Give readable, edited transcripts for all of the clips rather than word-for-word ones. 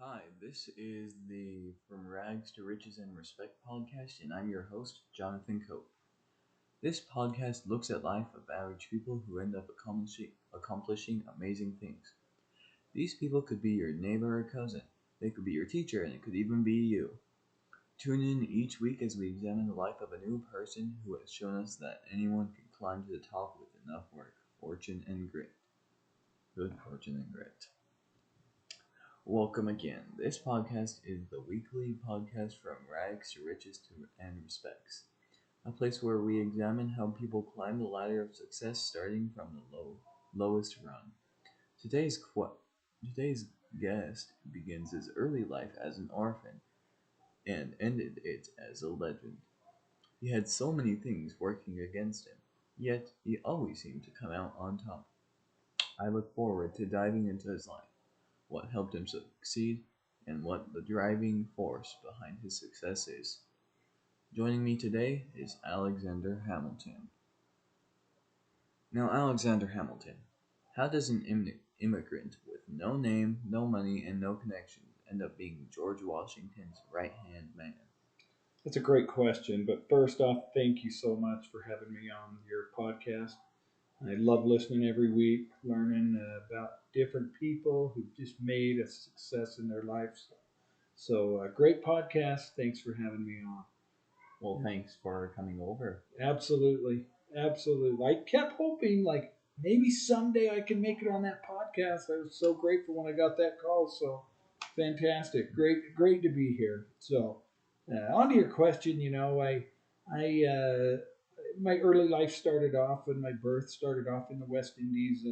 Hi, this is the From Rags to Riches and Respect podcast, and I'm your host, Jonathan Cope. This podcast looks at life of average people who end up accomplishing amazing things. These people could be your neighbor or cousin, they could be your teacher, and it could even be you. Tune in each week as we examine the life of a new person who has shown us that anyone can climb to the top with enough work, fortune, and grit. Good fortune and grit. Welcome again. This podcast is the weekly podcast from rags to riches and respects, a place where we examine how people climb the ladder of success starting from the lowest rung. Today's guest begins his early life as an orphan and ended it as a legend. He had so many things working against him, yet he always seemed to come out on top. I look forward to diving into his life, what helped him succeed, and what the driving force behind his success is. Joining me today is Alexander Hamilton. Now, Alexander Hamilton, how does an immigrant with no name, no money, and no connections end up being George Washington's right hand man? That's a great question. But first off, thank you so much for having me on your podcast. I love listening every week, learning about different people who've just made a success in their lives. So, great podcast. Thanks for having me on. Well, thanks for coming over. Absolutely. Absolutely. I kept hoping, like, maybe someday I can make it on that podcast. I was so grateful when I got that call. So, fantastic. Great to be here. So, on to your question, I my early life started off when my birth started off in the West Indies,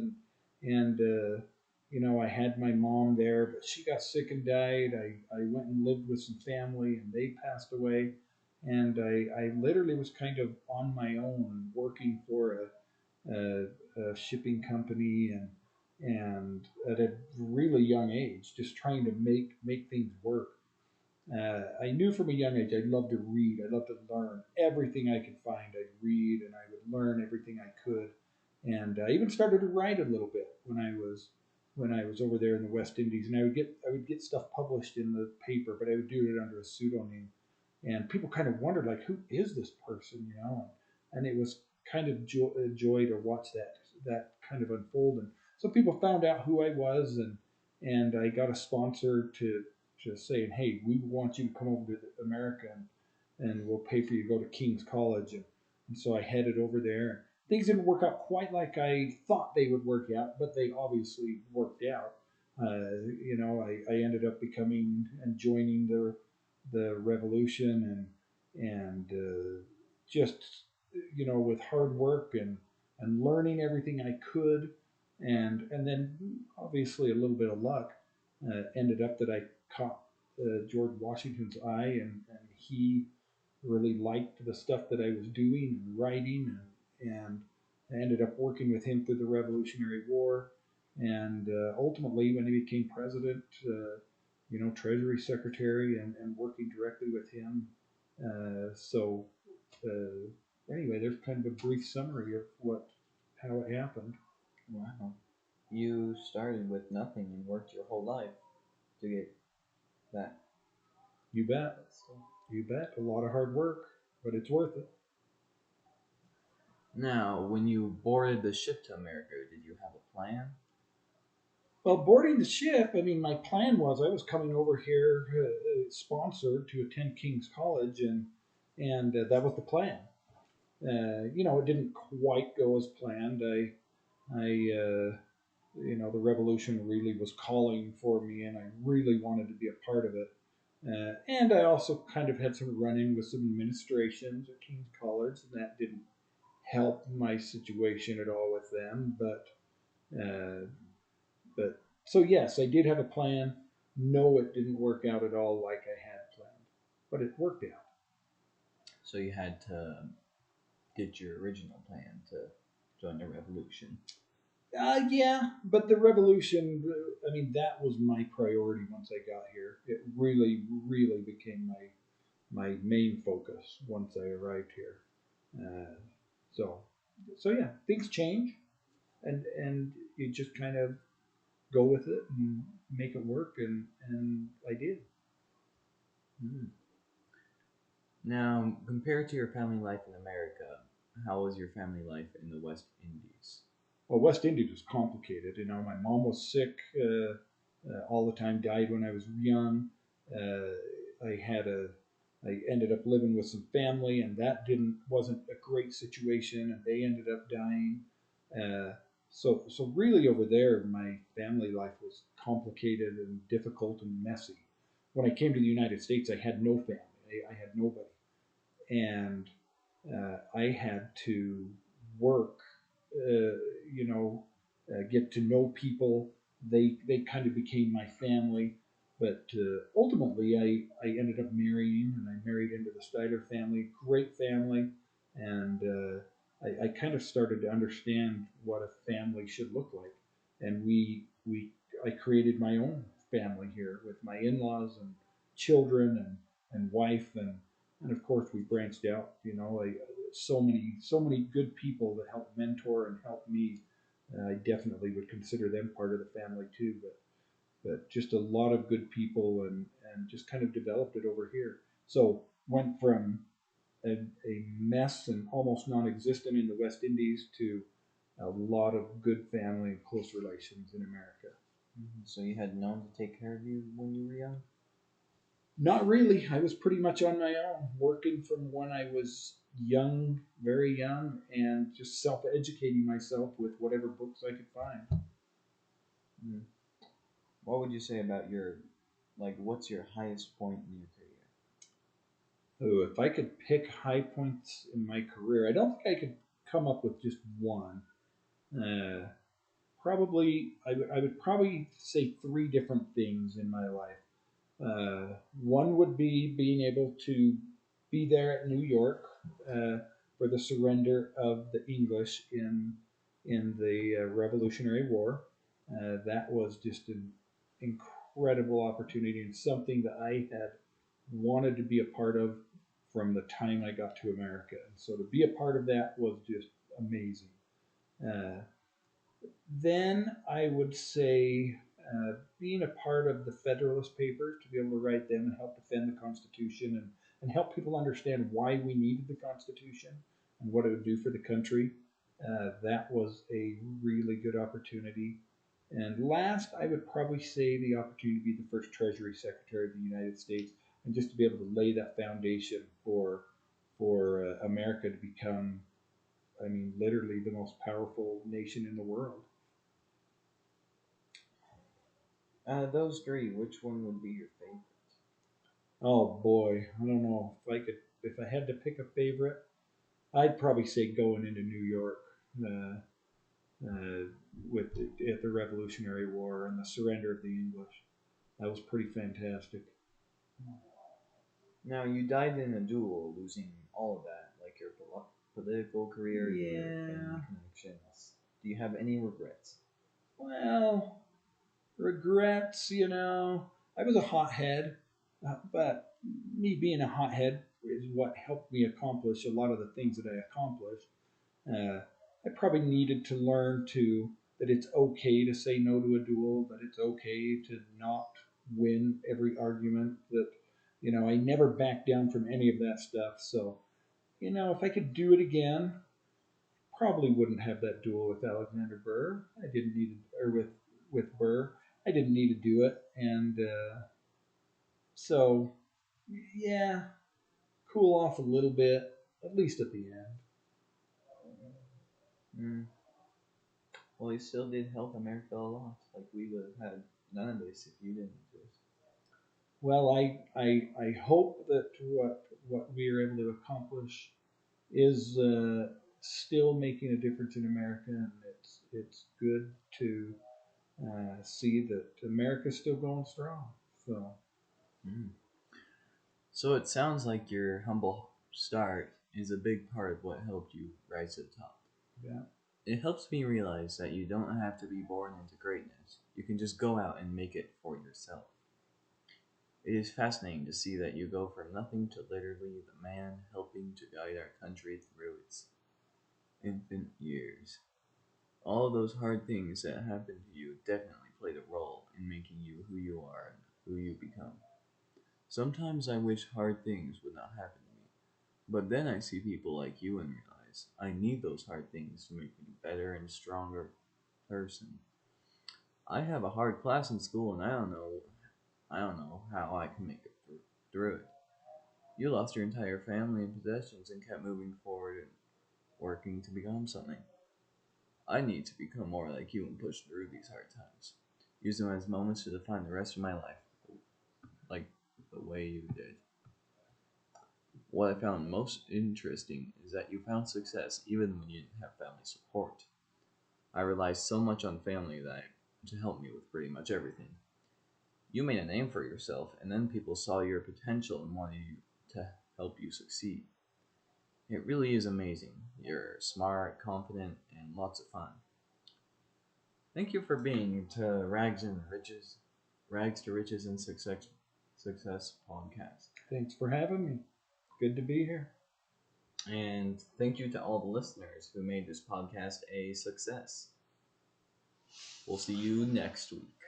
and I had my mom there, but she got sick and died. I went and lived with some family, and they passed away, and I literally was kind of on my own working for a shipping company and at a really young age, just trying to make things work. I knew from a young age I'd love to read. I'd love to learn everything I could find. I'd read and I would learn everything I could. And I even started to write a little bit when I was over there in the West Indies. And I would get stuff published in the paper, but I would do it under a pseudonym. And people kind of wondered, like, who is this person? And it was kind of a joy to watch that kind of unfold. And so people found out who I was, and I got a sponsor to just saying, hey, we want you to come over to America, and we'll pay for you to go to King's College. And so I headed over there. Things didn't work out quite like I thought they would work out, but they obviously worked out. I ended up becoming and joining the revolution, and just with hard work and learning everything I could, and then obviously a little bit of luck, ended up that I caught George Washington's eye, and he really liked the stuff that I was doing and writing, and I ended up working with him through the Revolutionary War, and ultimately when he became president, Treasury Secretary, and working directly with him. So anyway, there's kind of a brief summary of how it happened. Wow. You started with nothing and worked your whole life to get that. You bet. You bet. A lot of hard work, but it's worth it. Now, when you boarded the ship to America, did you have a plan? Well, boarding the ship, I mean, my plan was I was coming over here sponsored to attend King's College, and that was the plan. It didn't quite go as planned. The revolution really was calling for me, and I really wanted to be a part of it. And I also kind of had some run-in with some administrations at King's College, and that didn't help my situation at all with them. Uh, but so yes, I did have a plan. No, it didn't work out at all like I had planned, but it worked out. So you had to ditch your original plan to join the revolution. Yeah, but the revolution, I mean, that was my priority once I got here. It really, really became my main focus once I arrived here. Uh, so, so yeah, things change, and you just kind of go with it and make it work, and I did. Hmm. Now, compared to your family life in America, how was your family life in the West Indies? Well, West Indies was complicated. My mom was sick all the time. Died when I was young. I had a I ended up living with some family, and that didn't wasn't a great situation, and they ended up dying. Uh, so really over there, my family life was complicated and difficult and messy. When I came to the United States, I had no family. I had nobody, and I had to work, uh, get to know people. They kind of became my family, but ultimately I ended up marrying, and I married into the Steiner family, great family, and I kind of started to understand what a family should look like, and we I created my own family here with my in-laws and children and wife, and of course we branched out. So many good people that helped mentor and help me. I definitely would consider them part of the family too. But just a lot of good people, and just kind of developed it over here. So went from a mess and almost non-existent in the West Indies to a lot of good family and close relations in America. Mhm. So you had no one to take care of you when you were young? Not really. I was pretty much on my own, working from when I was young, very young, and just self educating myself with whatever books I could find. Mm. What would you say about what's your highest point in your career? Oh, if I could pick high points in my career, I don't think I could come up with just one. Uh, I would probably say three different things in my life. One would be being able to be there at New York uh, for the surrender of the English in the Revolutionary War. That was just an incredible opportunity and something that I had wanted to be a part of from the time I got to America. And so to be a part of that was just amazing. Uh, then I would say being a part of the Federalist Papers, to be able to write them and help defend the Constitution, and help people understand why we needed the Constitution and what it would do for the country. That was a really good opportunity. And last, I would probably say the opportunity to be the first Treasury Secretary of the United States, and just to be able to lay that foundation for America to become, I mean, literally the most powerful nation in the world. Those three, which one would be your favorite? Oh boy, I don't know if I had to pick a favorite. I'd probably say going into New York uh, uh, at the Revolutionary War and the surrender of the English. That was pretty fantastic. Now, you died in a duel, losing all of that, like your political career, your Yeah. family connections. Do you have any regrets? Well, regrets, I was a hothead, but me being a hothead is what helped me accomplish a lot of the things that I accomplished. Uh, I probably needed to learn that it's okay to say no to a duel, that it's okay to not win every argument. That I never backed down from any of that stuff. So if I could do it again, probably wouldn't have that duel with Alexander Burr. I didn't need to, or with Burr. I didn't need to do it, and so yeah, cool off a little bit, at least at the end. Mm. Well, you still did help America a lot. Like, we would have had none of this if you didn't exist. Well, I hope that what we are able to accomplish is still making a difference in America, and it's good to see that America's still going strong. So Mm. So it sounds like your humble start is a big part of what helped you rise to the top. yeah, It helps me realize that you don't have to be born into greatness. You can just go out and make it for yourself. It is fascinating to see that you go from nothing to literally the man helping to guide our country through its infant years. All those hard things that happened to you definitely played a role in making you who you are and who you become. Sometimes I wish hard things would not happen to me, but then I see people like you and realize I need those hard things to make me a better and stronger person. I have a hard class in school and I don't know how I can make it through it. You lost your entire family and possessions and kept moving forward and working to become something. I need to become more like you and push through these hard times. Use them as moments to define the rest of my life, like the way you did. What I found most interesting is that you found success even when you didn't have family support. I relied so much on family to help me with pretty much everything. You made a name for yourself, and then people saw your potential and wanted you to help you succeed. It really is amazing. You're smart, confident, and lots of fun. Thank you for being to Rags to Riches and Success podcast. Thanks for having me. Good to be here. And thank you to all the listeners who made this podcast a success. We'll see you next week.